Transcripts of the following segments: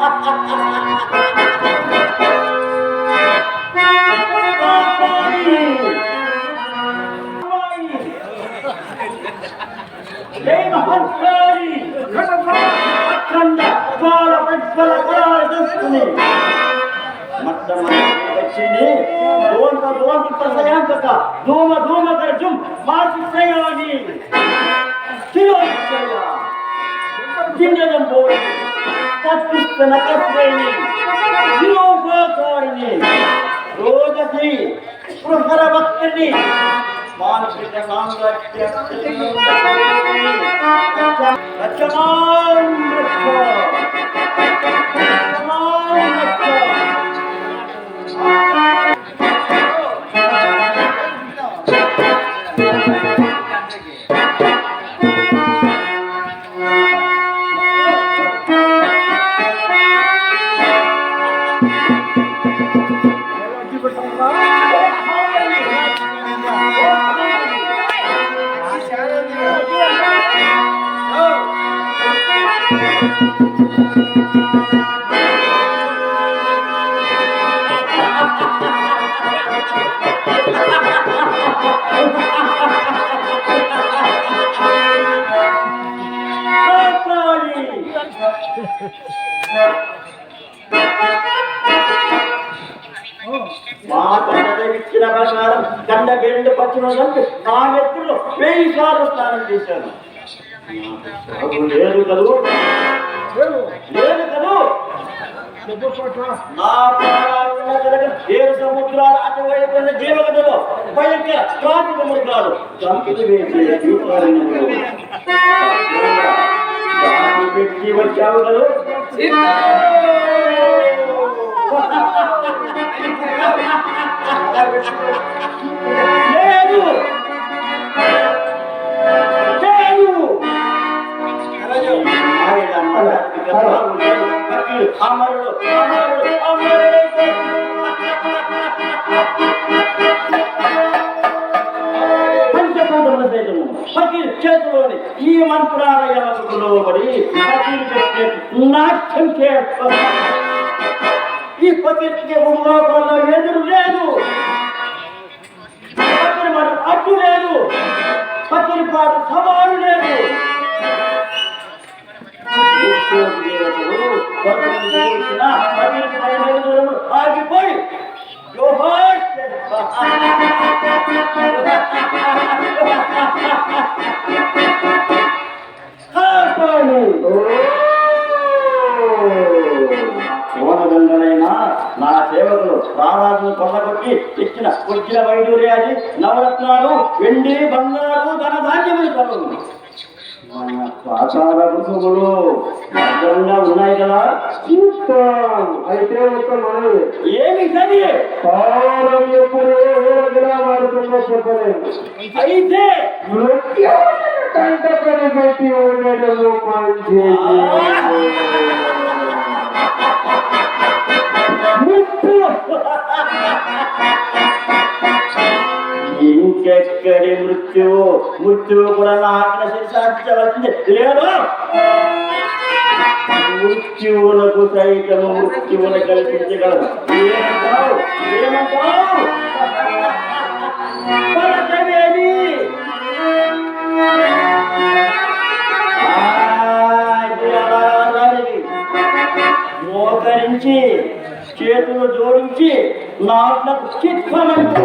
జై మహంకారి అఖండ జ్వాల ప్రజ్వల కళాలు చూస్తుంది వచ్చింది దోంత ప్రసయాంతక ధూమ ధూమ గర్జుం మార్చిశ్రయాని జిన్నదం పోయి కత్తిస్త నకస్రేణి శిరోపకారిణి రోజసి ప్రహర భక్తిని మానసిక సామ్రాజ్య రక్షమాన్ ఇచ్చిన ప్రకారం గండ గెండు పచ్చిన నా వ్యక్తుల్లో 1000 సార్లు స్నానం చేశాను. లేదు కదూ లేదు కదూ నా ఏడు సముద్రాలు అటువైపున్న జీవగదులు భయంకర కార్మిక మృగాలు చంపిది వేసి పెట్టి వచ్చావు కదూ లేదు అమరుడు అమరుడు అమరుడు పంచభూతముల సైతము ఫకీర్ చేతిలోని ఈ మంత్రాలయములకు లోబడి ఫకీర్ చెప్పే నాట్యం చేస్తారు. ఈ ఫకీర్కి ఉల్లోకంలో ఎదురు లేదు, ఫకీర్ మరి అడ్డు లేదు, ఫకీర్ పాటు సవాలు లేదు. ఆగిపోయి సోనగంగలైనా నా సేవకులు ప్రాణాలను కొల్లగొట్టి ఇచ్చిన వచ్చిన వైడూర్యాది నవరత్నాలు వెండి బంగారు ధనధాన్యములు కలవు. మన ఆచార ఋతువులు భద్రంగా ఉన్నాయి కదా. అయితే ఒక మనవి ఏమి సరి కాలం ఎప్పుడు మారుతుందో చెప్పలేదు. అయితే కంట పెట్టి ఉండడం మంచి ఇంకెక్కడి మృత్యువు మృత్యువు కూడా నాకు శిక్షించవలసింది లేదు. మృత్యువులకు సైతము మృత్యువును కల్పించగలరు. ఏమంటావు ఏమంటావు మోకరించి చేతులు జోడించి నాట్లకు చిత్రమంటూ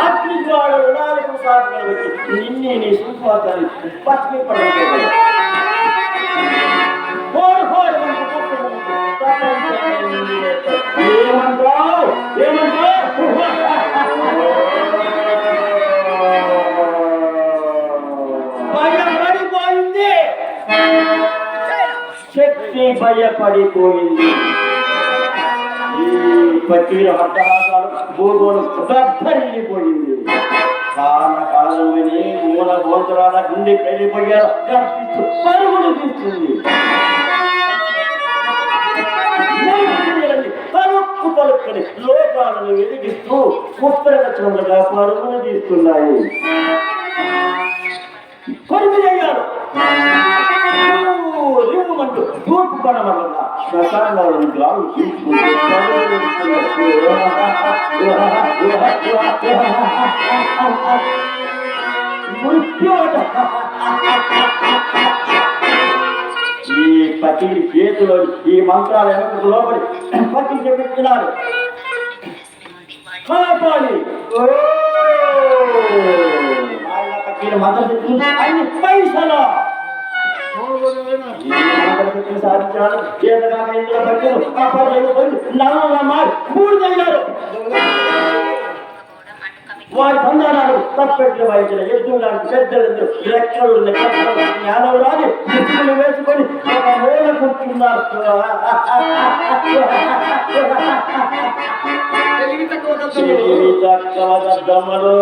అగ్ని జ్వాలలు 4 సార్లు వచ్చి నిన్నే నీ సుఖాన్ని పచ్చి పడగలవు. ఏమంటావు ఏమంటావు భయపడిపోయింది, శక్తి భయపడిపోయింది. ఈ పట్టీల హట్టహాసాలు భూగోళం దద్దరిల్లిపోయింది. కారణకాలమని మూల గోంతరాల గుండె పెళ్లిపోయారు కనిపిస్తూ పరుగులు తీస్తుంది. తలుపు తలుపుని లోక వాళ్ళను వెలిగిస్తూ ఉత్తరదక్షిణములుగా పరుగులు తీస్తున్నాయి. కొరిమిదయ్యారు రేమంటూ తూర్పు పడమగా శ్మశానాలను గాలు తీసుకుంటూ ఈ పతిని చేతిలో ఈ మంత్రాలు వెనక లోపలి పతి చెప్తున్నారు. కాపాడి మద్దతు అన్ని పైసలు సాధించాలి. చేతగాక ఇంట్లో పట్టారు నల్లగా మారి పూర్తయ్యారు. వారి బంధాలు తప్పెట్లు వాయించిన ఎద్దు లాంటి పెద్దలు రెక్కలు జ్ఞానం రాని ముసుగులు వేసుకొని ఒక మూల కూర్చున్నారు. దమ్మలు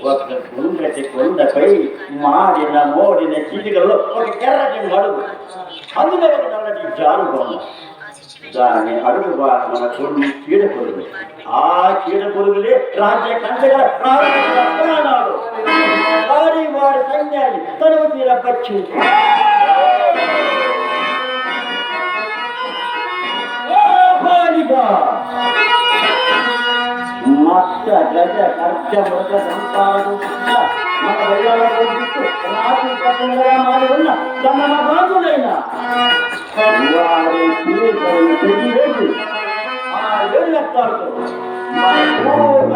ఒక గుండెటి కొండపై మాడిన మోడిన చీలికల్లో ఒక ఎర్రటి మడుగు, అందులో ఒక నల్లటి జారు బొమ్మ. దాని అడుగు మన కొన్ని చీడ పురుగులు. ఆ చీడ పురుగులే రాజ్య కంచగల ప్రాణాలు. వారి వారి సైన్యాన్ని తనువు తీరపచ్చు. మత్త గజ కర్జ మృగ సంపాదన మన దయ్యాలకు రాత్రి పట్టణంగా మారి ఉన్న గణనాథులైన వారి పెట్టి ఆ ఎల్లెత్తాడు మన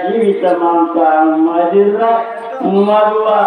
జీవితమంతా మదిర మరువా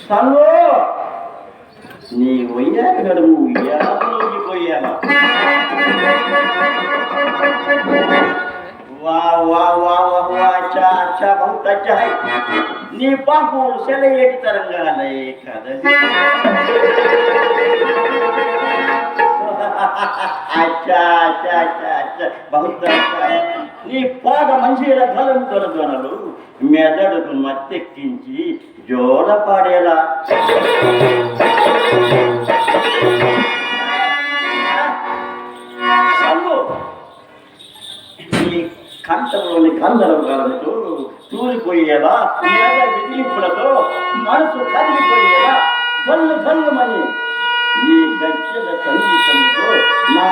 సంగో నీ ఉయ్యాల గడువు ఉయ్యాలలోకి పోయాను. वाह वाह वाह वाह वाह अच्छा अच्छा बहुत अच्छा है नी पापू चले एक तरंगालय कदली अच्छा अच्छा अच्छा अच्छा बहुत अच्छा है नी पाद मंजीरा गलन दొరదనలు మెదడుకు మత్తెక్కించి జోల పాడేలా సంగు కంఠంలోని గంధర్వగాలతో తూలిపోయేలా విదిలింపులతో మనసు కదిలిపోయేలా గల్లు గల్లుమని నీ గజ్జల సంగీతంతో నా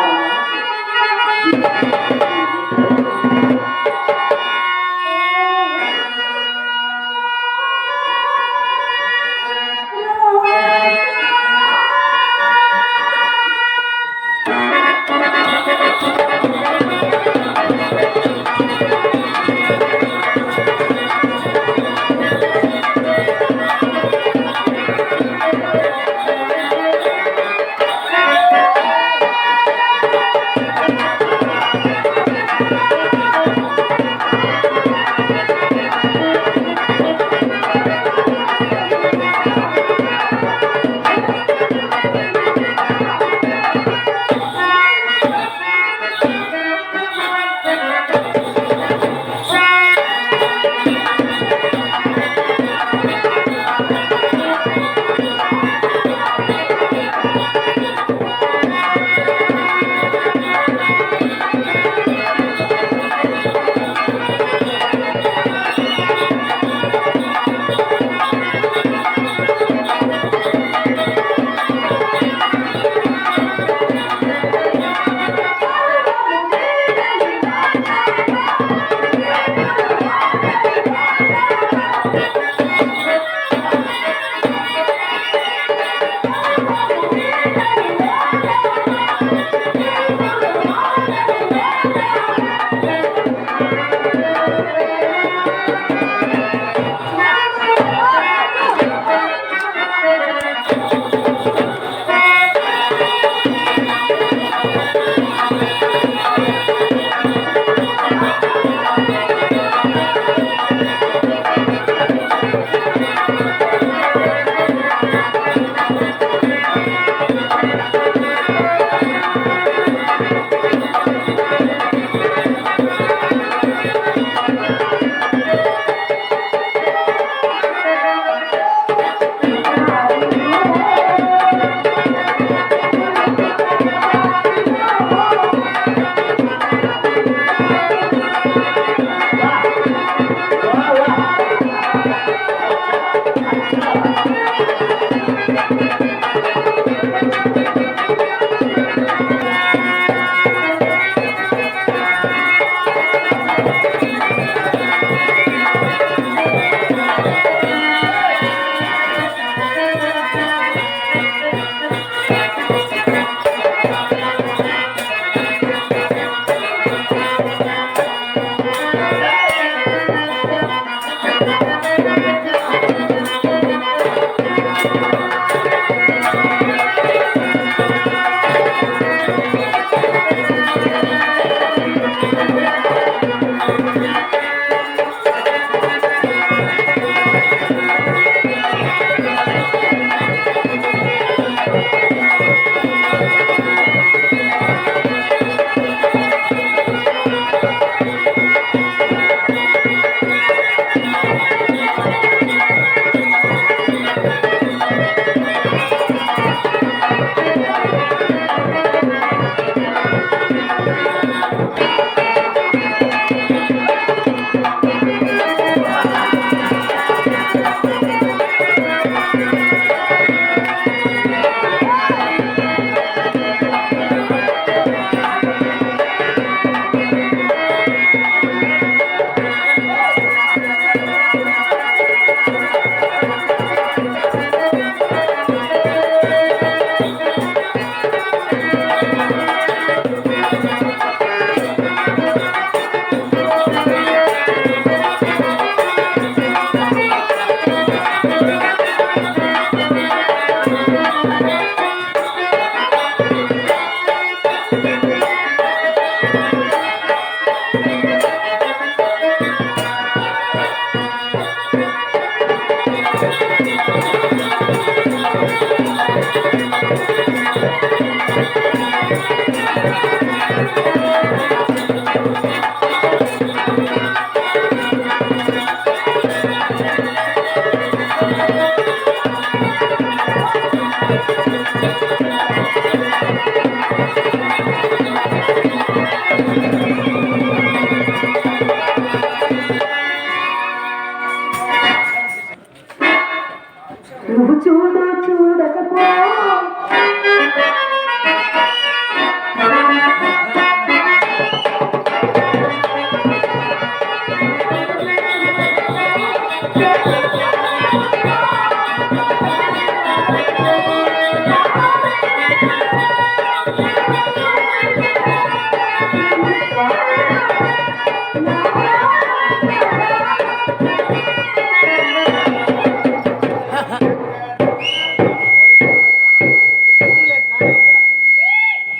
నువ్వు చూడకపో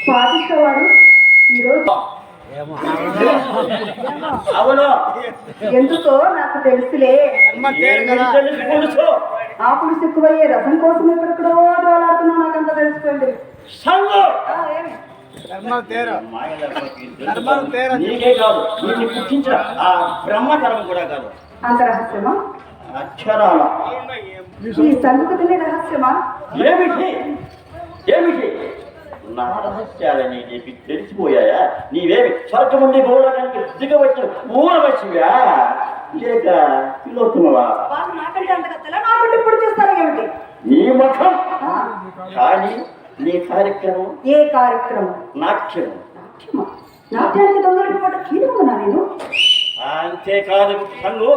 పాటించేవాడు ఈరోజు అవును ఎందుకో నాకు తెలుసులే. ఆకులు సిక్కువయ్యే రసం కోసం ఎక్కడెక్కడో దోలాడుతున్నా నాకంతా తెలిసిపోయింది. ఏమి నీకే కాదు నిన్ను పుట్టించిన ఆ బ్రహ్మతరం కూడా కాదు. అంత రహస్యమా? అక్షరాల ఈ సంగతినే రహస్యమా? ఏమిటి ఏమిటి నా రహస్యాలని నీకు తెలిసిపోయాయా? నీవేమి స్వర్గం నుండి గౌరవానికి దిగవచ్చిన ఊరవచ్చివా లేక పిలుతున్నావా? వాళ్ళు నాకంటే అంతగా నాకంటే ఇప్పుడు చేస్తారా ఏమిటి? నీ ముఖం కానీ నీ కార్యక్రమం. ఏ కార్యక్రమం? నాట్యం. నాట్యమా? నాట్యానికి దొంగలికి పడ్డ కీలుగునా నేను? అంతేకాదు కన్ను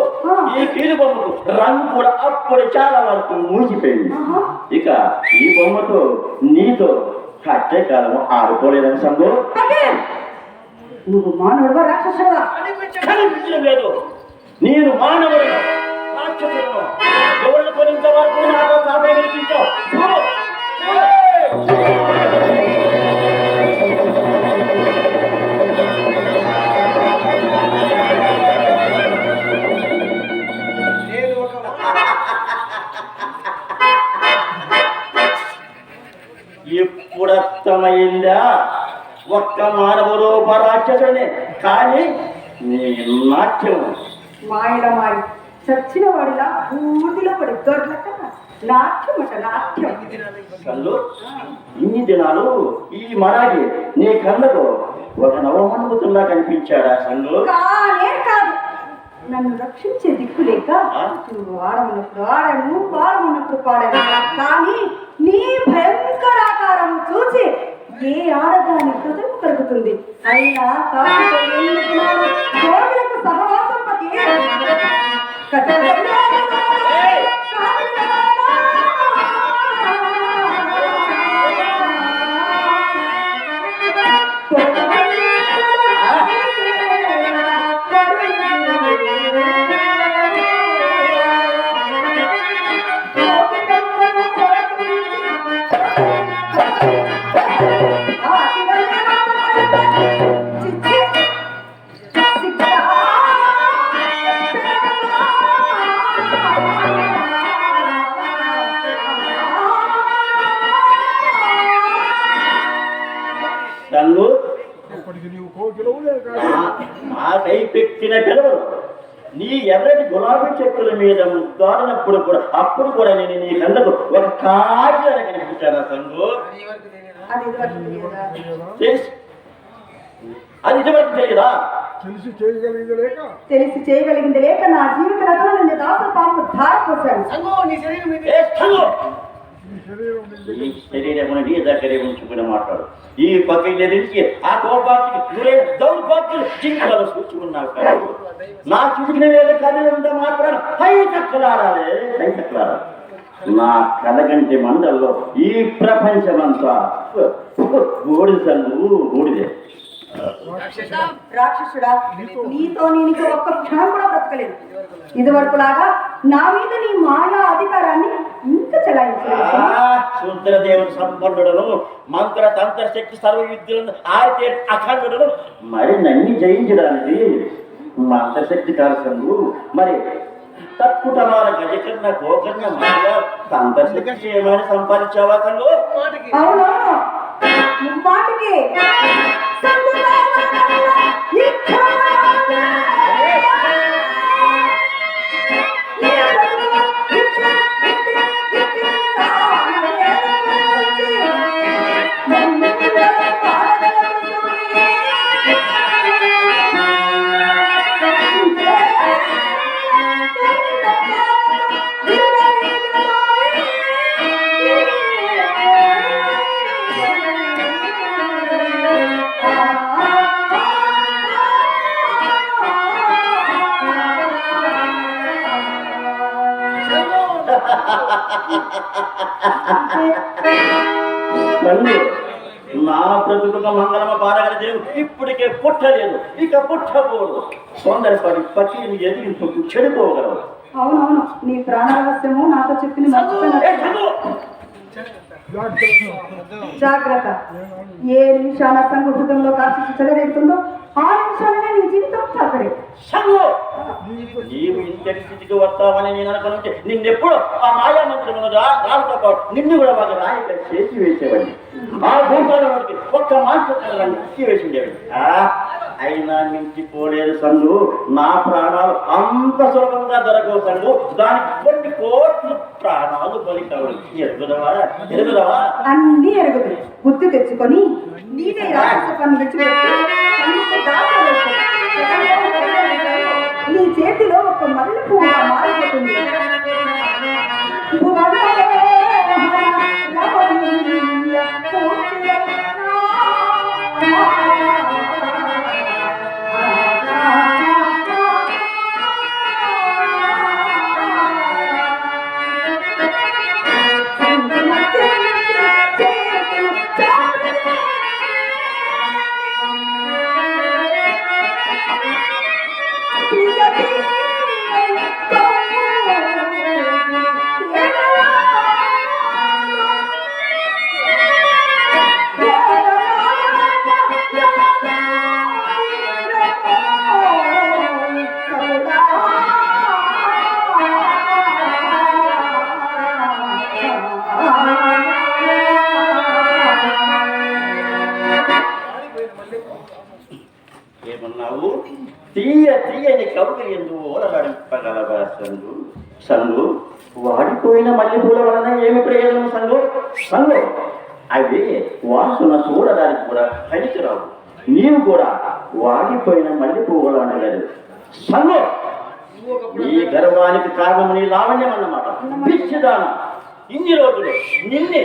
ఈ కీలు బొమ్మకు రంగు కూడా అప్పుడు చాలా వరకు మూసిపోయింది. ఇక ఈ బొమ్మతో నీతో కట్టే కాలము ఆడుకోలేదని సంగు. నువ్వు మానవుడువా రాక్షసుడువా? కనిపించడం లేదు. నేను మానవుడు రాక్షసుడు. ఎవరిని కొనింత వరకు నాతో కాపే కనిపించావు. ఇప్పుడు అర్థమైందా? ఒక్క మానవ రూప రాక్షసుడే కానీ నీ నాట్యం మాయల మాయ చచ్చిన వాడిలా బూడిలో పడి దొడ్లక నాట్యం అట నాట్యం. కళ్ళు ఇన్ని దినాలు ఈ మరాఠీ నీ కళ్ళకు ఒక నవమనుభూతుల్లా కనిపించాడా సంగు? కానే కాదు. నన్ను రక్షించే దిక్కు లేక నువ్వు ఆడమన్నప్పుడు ఆడాను, పాడమన్నప్పుడు పాడాను. కానీ నీ భయంకరాకారం చూసి ఏ ఆడదాని హృదయం కలుగుతుంది. అయినా గోవులకు సహవాసం పతి నాకై పెట్టిన పిలవరు. నీ ఎర్రటి గులాబీ చెట్టుల మీద ముద్దాడినప్పుడు కూడా అప్పుడు కూడా నేను నీ కళ్ళకు ఒక కాగిత కనిపించాను సంగు. అది ఇదివరకు తెలియదా? తెలిసి చేయగలిగింది లేక నా జీవిత రథంలో నిన్ను దాసుల పాము ధారపోసాను. ఈ శరీరం నీ దగ్గరే ఉంచుకుని మాట్లాడు. ఈ పక్కకి ఎదిరించి ఆ కోపానికి గురైన దౌర్భాగ్యులు జీవితాలు చూసుకున్నావు కదా. నా చుట్టుకునే వేరే కథలంతా మాత్రం హై చక్కలాడాలి, హై చక్కలాడాలి. నా కలగంటి మండల్లో ఈ ప్రపంచమంతా బూడిద సంగు బూడిదే. రాక్షసుడా, నీతో నేను ఒక్క క్షణం కూడా బ్రతకలేదు. ఇది వరకు లాగా నా మీద నీ మాయా అధికారాన్ని ఇంకా చెలాయించలేదు. శుద్రదేవుడు సంపన్నుడను, మంత్ర తంత్ర శక్తి సర్వ విద్యులను ఆరితే అఖండుడను. మరి నన్ను జయించడానికి మంత్రశక్తి కాల్సంగు. మరి తక్కుటమాల గజకన్న గోకర్ణ మాయ తంత్రశక్తి ఏమైనా సంపాదించావా కన్ను? అవునవును, ముమ్మాటికి సంగు నా బ్రతుకుక మంగళమ పారగల దేవుడు ఇప్పటికే పుట్టలేదు, ఇక పుట్టబోదు. తొందరపడి పక్షిని ఎదిరించుకు చెడిపోగలవు. అవునవును, నీ ప్రాణ రహస్యము నాతో చెప్పింది మర్చిపోయినా. జాగ్రత్త, ఏ నిమిషాన సంఘ హృదయంలో కాచి చెలరేగుతుందో ఆ నిమిషాలనే నీ జీవితం అక్కడే. నీవు ఇంతటి స్థితికి వస్తావని నేను అనుకుంటే నిన్నెప్పుడు ఆ మాయా మంత్రమును రాళ్ళతో పాటు నిన్ను కూడా మాకు రాయిక చేసి వేసేవాడిని. ఆ భూపాల వాడికి ఒక్క మాంసం ఇచ్చి వేసిండేవాడి. అయినా మించిపోలేదు సంగు. నా ప్రాణాలు అంత సులభంగా దొరకవు సంగు. దానికి కొన్ని కోట్లు ప్రాణాలు బలి కావాలి. ఎరుగుదవా అన్ని ఎరుగుతాయి. బుద్ధి తెచ్చుకొని నీదే రాక్షస పన్ను విడిచిపెట్టి నీ చేతిలో ఒక మల్లె పువ్వుగా మారిపోతుంది. ఏమన్నావు? తీయని కవులు ఎందుకు ఓలలాడింపగలవా సంగు? సంగు, వాడిపోయిన మల్లెపూల వలన ఏమి ప్రయోజనం సంగు? సంగు, అవి వాసన చూడడానికి కూడా పనికిరావు. నీవు కూడా వాడిపోయిన మల్లెపూల అనగలదు సంగు. నీ గర్వానికి కారణం నీ లావణ్యం అన్నమాట. పిచ్చిదానం, ఇన్ని రోజులు నిన్నే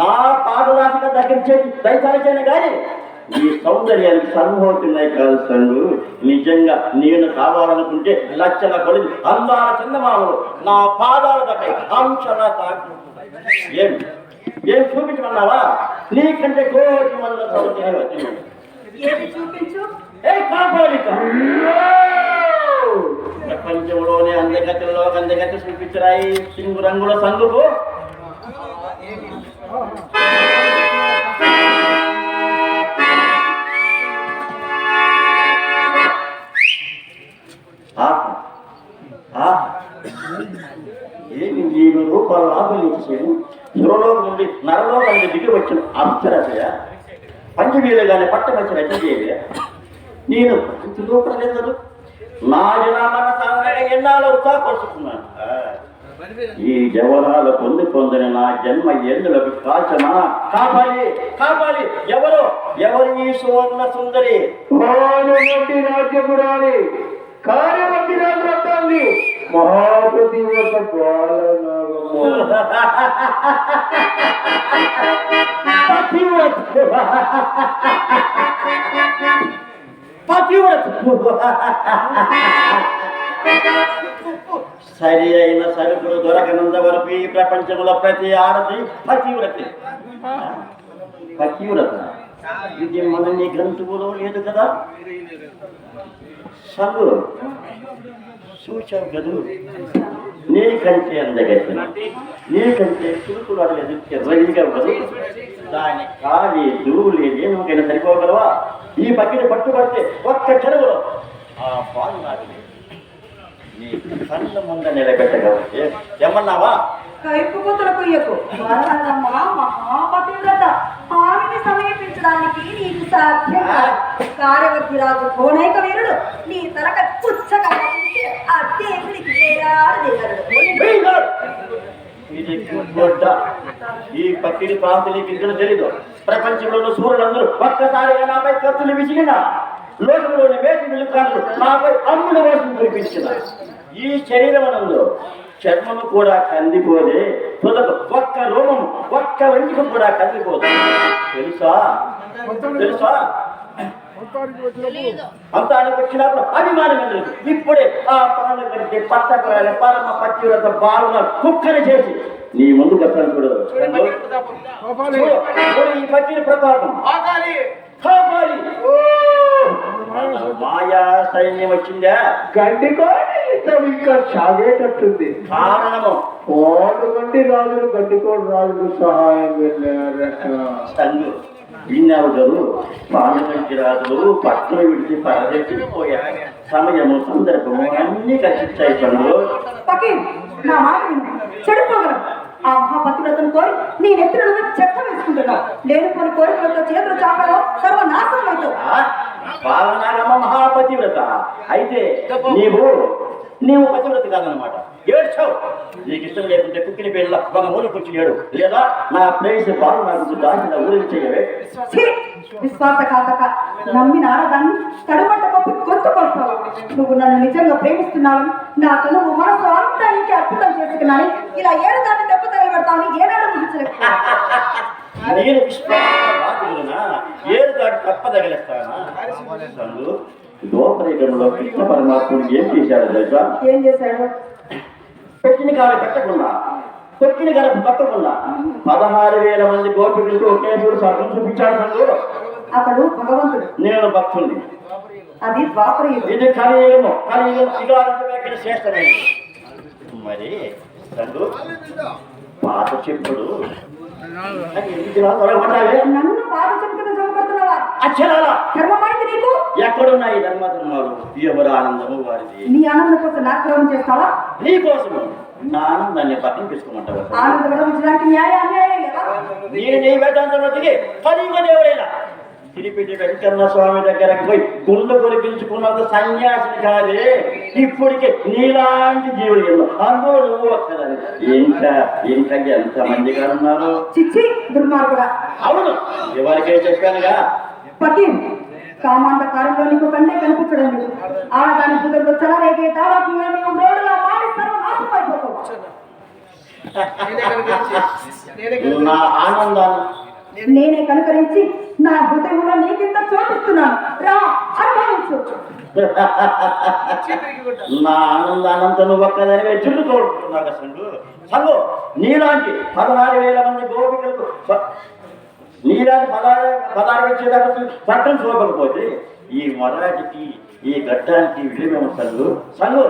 నా పాదరాశిగా దగ్గర చేసి దయచాల్చాను కానీ నీ సౌందర్యానికి సరిపోతున్నాయి కాదు సంగు. నిజంగా నేను కావాలనుకుంటే లక్షల కొలిది అందాల చందమామలు నా పాదాల దగ్గర అంశలా తాకుంటున్నాయి. ఏం చూపించమన్నావా? నీకంటే కోటి మంది సౌందర్యాలు వచ్చినాయి. చూపించు. ప్రపంచంలోనే అందగతిలో అందగతి చూపించరాయి సింగు రంగుల సంగుకు. ఏమి ఈ రూపాలు ఆపలించేది? సురలోకం నుండి నరలోకానికి దిగి వచ్చిన అప్సరసయ పంచమీలుగానే పట్టమచ్చిన రచనయేవి. నేను పంచులో ప్రజలు నా జనామన సాగగా ఎన్నాళ్ళు కొలుసుకున్నాను. ఈ జవరాలు పొందని నా జన్మ ఎందులకు కాచనా? కాపాలి ఎవరు ఈ సువర్ణ సుందరి? రాజ్యపురాణి కార్యవర్తి రాజు మహాపతి సరి అయిన సరుకులు దొరకనంత వరకు ఈ ప్రపంచంలో ప్రతి ఆడది పతివ్రత. ఇది మన నీ గ్రంథువులో లేదు కదా సంగు. చూచావు కదూ, నీకంటే అందగట్టిన నీకంటే చురుకులు అడలేదు రెడీగా కదూ. దాని ఖాళీ దూలే ఏనుకైనా సరిపోగలవా? ఈ బకెట్ పట్టుబడితే ఒక్క చెరువులో ఆ పాలు నాకు నీ కళ్ళ ముంద నిలబెట్టగలిగితే ఏమన్నావా? కైపు కొత్తల కొయ్యకు మహాపతివ్రత ఆమెని సమీపించడానికి నీకు సాధ్యం. కార్యవర్తి రాజు కోనైక వీరుడు నీ తలక పుచ్చగా ఆ దేవుడికి ఇది గొడ్డ. ఈ పక్కిడి ప్రాంతానికి ఇందులో తెలీదు. ప్రపంచంలోని సూర్యులందరూ ఒక్కసారిగా నాపై కత్తులు విసిగిన లోకంలోని వేటి నిలుకాలు నాపై అమ్ముల కోసం కురిపించిన ఈ శరీరమునందు చర్మము కూడా కందిపోదే, తొదకు ఒక్క రోమము ఒక్క వెంట్రుక కూడా కందిపోదు. తెలుసా అంతానికి వచ్చినప్పుడు అభిమానం ఎందుకు? ఇప్పుడే ఆ పనులు కంటే పట్టపరాల పరమ పచ్చివ్రత బాలున కుక్కని చేసి నీ ముందుకు వస్తాను చూడు. ఈ పట్టిన ప్రతాపం కాపాలి. మాయా సైన్యం వచ్చిందా? గడ్డికోడి యుద్ధం ఇంకా సాగేటట్టుంది. కారణము కోటి రాజులు గడ్డికోడి రాజులు సహాయం వెళ్ళారట. సంగు విన్నావు గారు, పాలమంచి రాజులు పట్టును విడిచి పరదెక్కిపోయారు. సమయము సందర్భము అన్ని కలిసిచ్చాయి. పనులు పకీర్, నా మాట విను, చెడిపోగలం. ఆ మహాపతివ్రతను కోరి నీ నెత్తిన నువ్వు చెత్త వేసుకుంటున్నావు. లేనిపోని కోరికలతో చేతులు చాపలో సర్వనాశనం అవుతావు. పాలనాగమ్మ మహాపతివ్రత అయితే నీవు పతివ్రత కాదనమాట. ఏడ్చావు. నీకు ఇష్టం లేకుంటే కుక్కిని పేర్ల ఒక మూల కూర్చున్నాడు. లేదా నా ప్లేస్ బాలు నాకు దాచిన ఊరికి చేయవే. విశ్వాసఘాతక, నమ్మిన ఆడదాన్ని తడుమంట పప్పు గొంతు కొడతావు. నువ్వు నన్ను నిజంగా ప్రేమిస్తున్నావని నా తనువు మనసు అంతా నీకే అద్భుతం చేసుకున్నాను. ఇలా ఏడాదాన్ని దెబ్బ తగలబెడతావని ఏనాడు ముగించలేదు. నేను విశ్వాసఘాతుడునా? ఏడు దాటి తప్ప తగిలేస్తానా? లోపరేఖంలో కృష్ణ పరమాత్ముడు ఏం చేశాడు తెలుసా? ఏం చేశాడు? పెట్టిన కాడ పెట్టకుండా, కొట్టిన గడప పట్టకుండా 16,000 మంది గోపికలతో ఒకేసారి సర్వం చూపించాడు. సంగు అతడు భగవంతుడు, నేను భక్తుడిని. అది ద్వాపర యుగం. ఇది కలియుగము. కలియుగం శ్రేష్టమైనది. మరి సంగు పాత చెప్పుడు నన్ను పాద చెప్పుకుని జమపడుతున్నావా? అక్షరాల ధర్మమైంది నీకు? ఎక్కడున్నాయి ధర్మధర్మాలు? ఎవరు ఆనందము వారిది. నీ ఆనందం కోసం నాక్రమం చేస్తావా? నీ కోసము నా ఆనందాన్ని పక్కన తీసుకోమంటావా? ఆనందం విడిచడానికి న్యాయ అన్యాయం లేదా? నేను నీ వేదాంతంలో దిగి కలియుగ దేవుడైనా తిరుపతి వెంకన్న స్వామి దగ్గరకు పోయి గుండె కొరిపించుకున్నంత సన్యాసిని కాదే. ఇప్పటికే నీలాంటి జీవులు ఎన్నో, అందులో నువ్వు వస్తాదని. ఇంకా ఎంత మందిగా ఉన్నారు. చిచ్చి దుర్మార్గుడా. అవును, ఎవరికే చెప్పానుగా. పకీర్, కామాంధకారంలో నీకు కంటే కనిపించడం లేదు. ఆడదాని కుదురుతో చలరేగే దాదాపుగా నీవు రోడ్డులా మాడి సర్వనాశమైపోతావు. నా ఆనందాన్ని నేనే కనుకరించి నా హృదయంలో నీకింత చోటిస్తున్నాను. రా, అనుభవించు. నా ఆనందానంతా నువ్వు ఒక్కదానివే చుట్టూ తోడుకుంటున్నావు. సంగు నీలాంటి 16,000 మంది గోపికలకు నీలాంటి 16 వచ్చేదాకా చట్టం చూపకపోతే ఈ మొరాటికి ఈ గడ్డానికి విలువేమో. సంగు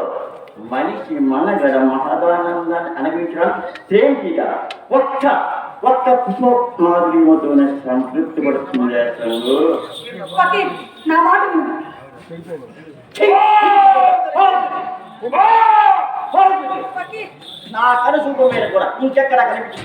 మనిషి మనగడ మహదానందాన్ని అనుభవించడానికి తేలికగా ఒక్క పుష్పమాధుర్యతోనే సంతృప్తి పడుతుంది. పకీర్, నా మాట విను. నా కనుసూపు మీద కూడా ఇంకెక్కడ కనిపించు.